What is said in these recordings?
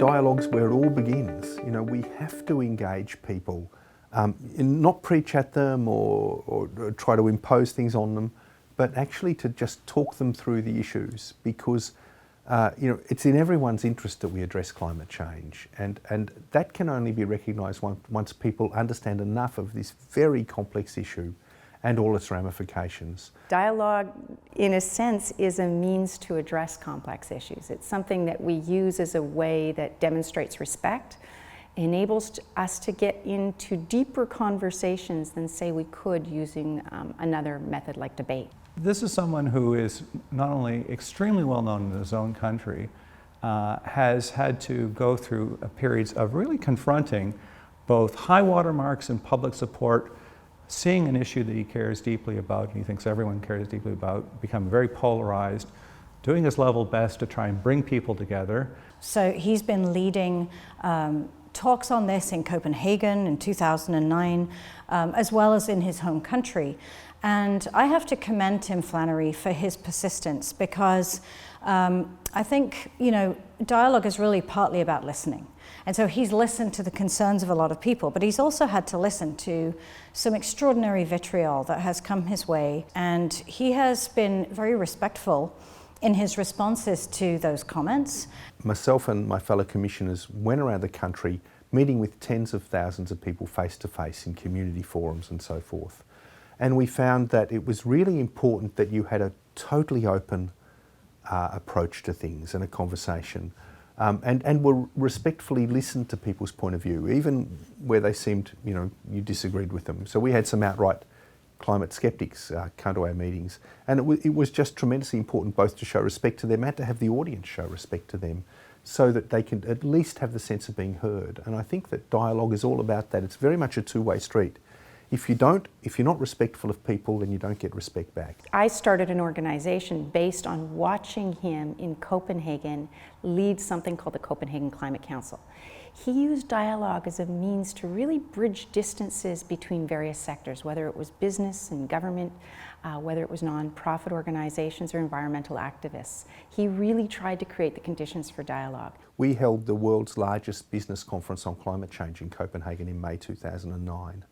dialogue's where it all begins. You know, we have to engage people, not preach at them or try to impose things on them, but actually to just talk them through the issues, because you know, it's in everyone's interest that we address climate change, and that can only be recognised once people understand enough of this very complex issue and all its ramifications. Dialogue, in a sense, is a means to address complex issues. It's something that we use as a way that demonstrates respect, enables us to get into deeper conversations than, say, we could using another method like debate. This is someone who is not only extremely well known in his own country, has had to go through periods of really confronting both high water marks and public support, seeing an issue that he cares deeply about, and he thinks everyone cares deeply about, become very polarized, doing his level best to try and bring people together. So he's been leading talks on this in Copenhagen in 2009, as well as in his home country. And I have to commend Tim Flannery for his persistence, because I think, you know, dialogue is really partly about listening. And so he's listened to the concerns of a lot of people, but he's also had to listen to some extraordinary vitriol that has come his way. And he has been very respectful in his responses to those comments. Myself and my fellow commissioners went around the country meeting with tens of thousands of people face to face in community forums and so forth. And we found that it was really important that you had a totally open approach to things and a conversation, and were respectfully listened to people's point of view, even where they seemed, you know, you disagreed with them. So we had some outright climate skeptics come to our meetings, and it was just tremendously important both to show respect to them and to have the audience show respect to them, so that they can at least have the sense of being heard. And I think that dialogue is all about that. It's very much a two-way street. If you're not respectful of people, then you don't get respect back. I started an organization based on watching him in Copenhagen lead something called the Copenhagen Climate Council. He used dialogue as a means to really bridge distances between various sectors, whether it was business and government, whether it was non-profit organizations or environmental activists. He really tried to create the conditions for dialogue. We held the world's largest business conference on climate change in Copenhagen in May 2009.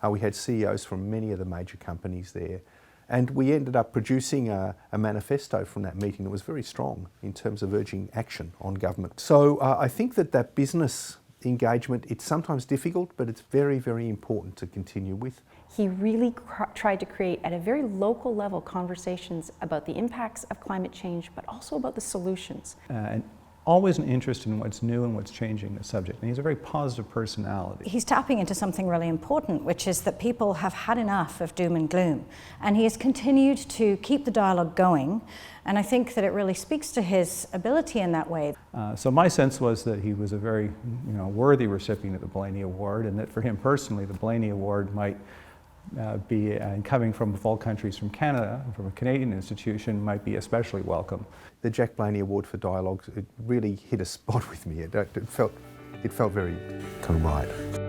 We had CEOs from many of the major companies there, and we ended up producing a manifesto from that meeting that was very strong in terms of urging action on government. So I think that business engagement, it's sometimes difficult, but it's very, very important to continue with. He really tried to create, at a very local level, conversations about the impacts of climate change, but also about the solutions. And always an interest in what's new and what's changing the subject. And he's a very positive personality. He's tapping into something really important, which is that people have had enough of doom and gloom. And he has continued to keep the dialogue going. And I think that it really speaks to his ability in that way. So my sense was that he was a very worthy recipient of the Blaney Award, and that for him personally, the Blaney Award might be, coming from all countries from Canada, from a Canadian institution, might be especially welcome. The Jack Blaney Award for Dialogue, it really hit a spot with me. It felt very kind of right.